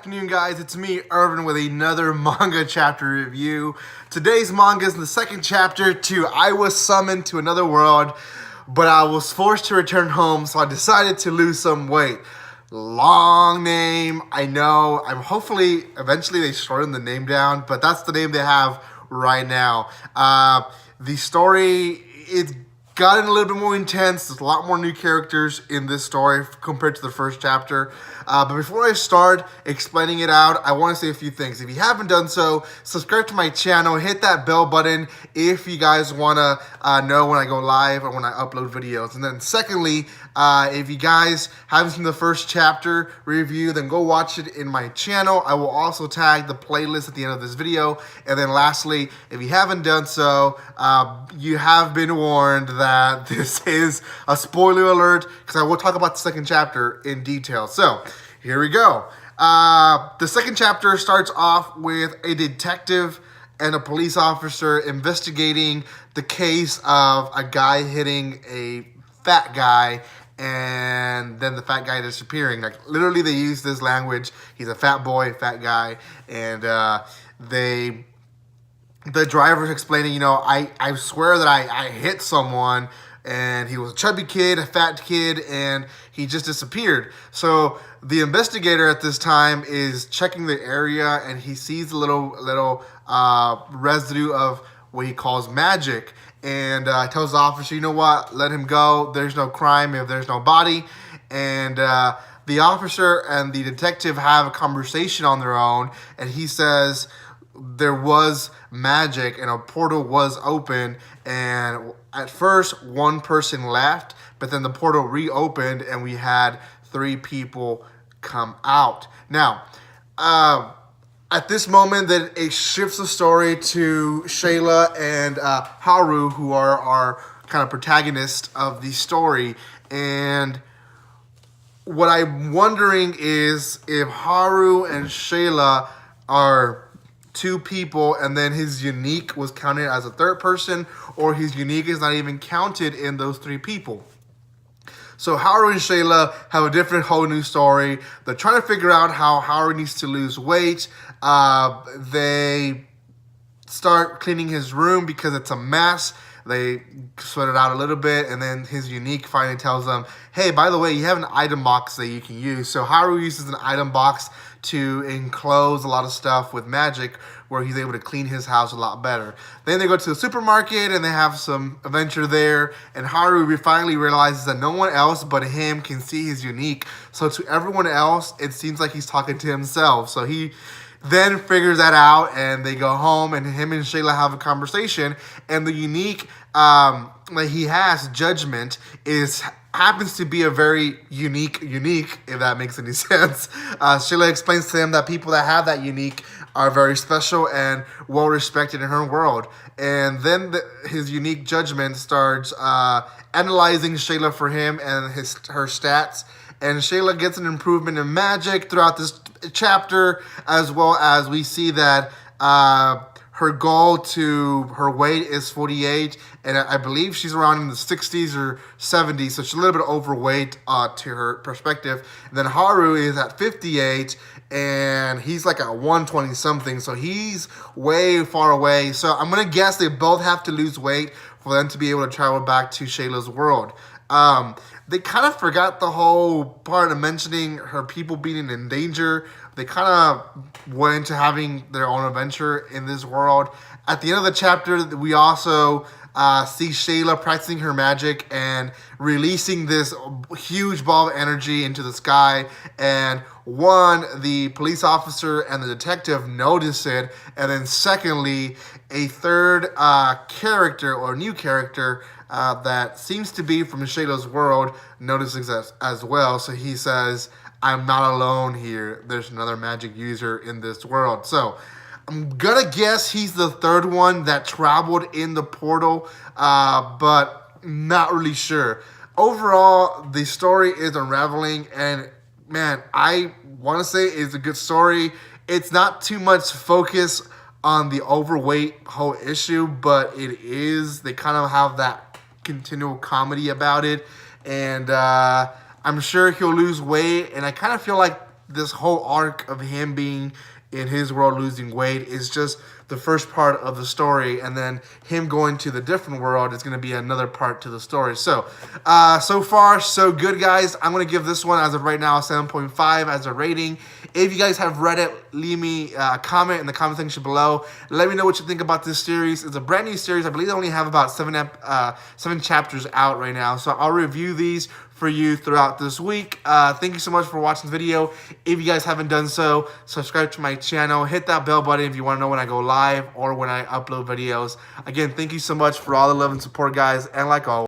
afternoon, guys. It's me, Irvin, with another manga chapter review. Today's manga is in the second chapter to I Was Summoned to Another World, but I was forced to return home, so I decided to lose some weight. Long name, I know. Hopefully, eventually they shorten the name down, but that's the name they have right now. The story, it's gotten a little bit more intense. There's a lot more new characters in this story compared to the first chapter. But before I start explaining it out, I want to say a few things. If you haven't done so, subscribe to my channel, hit that bell button if you guys want to know when I go live or when I upload videos. And then secondly, if you guys haven't seen the first chapter review, then go watch it in my channel. I will also tag the playlist at the end of this video. And then lastly, if you haven't done so, you have been warned that this is a spoiler alert because I will talk about the second chapter in detail. So here we go. The second chapter starts off with a detective and a police officer investigating the case of a guy hitting a fat guy and then the fat guy disappearing. Like literally they use this language. He's a fat boy, fat guy, and the driver's explaining, you know, I swear that I hit someone and he was a chubby kid, a fat kid, and he just disappeared. So the investigator at this time is checking the area and he sees a little residue of what he calls magic, and tells the officer, you know what, let him go. There's no crime if there's no body. And the officer and the detective have a conversation on their own, and he says there was magic and a portal was open, and at first one person left, but then the portal reopened and we had 3 people come out. Now, at this moment, that it shifts the story to Shayla and Haru, who are our kind of protagonists of the story. And what I'm wondering is if Haru and Shayla are 2 people and then his unique was counted as a 3rd person, or his unique is not even counted in those 3 people. So Haru and Shayla have a different whole new story. They're trying to figure out how Haru needs to lose weight. They start cleaning his room because it's a mess. They sweat it out a little bit, and then his unique finally tells them, hey, by the way, you have an item box that you can use. So Haru uses an item box to enclose a lot of stuff with magic, where he's able to clean his house a lot better. Then they go to the supermarket and they have some adventure there, and Haru finally realizes that no one else but him can see his unique. So to everyone else, it seems like he's talking to himself. So he then figures that out, and they go home, and him and Shayla have a conversation, and the unique that he has, judgment, happens to be a very unique, if that makes any sense. Shayla explains to him that people that have that unique are very special and well respected in her world. And then his unique judgment starts analyzing Shayla for him and her stats. And Shayla gets an improvement in magic throughout this chapter, as well as we see that her goal to her weight is 48, and I believe she's around in the 60s or 70s, so she's a little bit overweight to her perspective. And then Haru is at 58, and he's like at 120 something, so he's way far away. So I'm gonna guess they both have to lose weight for them to be able to travel back to Shayla's world. They kind of forgot the whole part of mentioning her people being in danger. They kind of went into having their own adventure in this world. At the end of the chapter, we also see Shayla practicing her magic and releasing this huge ball of energy into the sky. And one, the police officer and the detective notice it. And then secondly, a 3rd character or new character that seems to be from Shayla's world notices as well. So he says, I'm not alone here. There's another magic user in this world. So I'm gonna guess he's the 3rd one that traveled in the portal, but not really sure. Overall, the story is unraveling, and man, I want to say it's a good story. It's not too much focus on the overweight whole issue, but it is. They kind of have that continual comedy about it, and I'm sure he'll lose weight, and I kind of feel like this whole arc of him being in his world losing weight is just the first part of the story, and then him going to the different world is going to be another part to the story. So, so far, so good, guys. I'm going to give this one, as of right now, a 7.5 as a rating. If you guys have read it, leave me a comment in the comment section below. Let me know what you think about this series. It's a brand new series. I believe they only have about 7 chapters out right now. So I'll review these for you throughout this week. Thank you so much for watching the video. If you guys haven't done so, subscribe to my channel. Hit that bell button if you want to know when I go live or when I upload videos. Again, thank you so much for all the love and support, guys. And like always,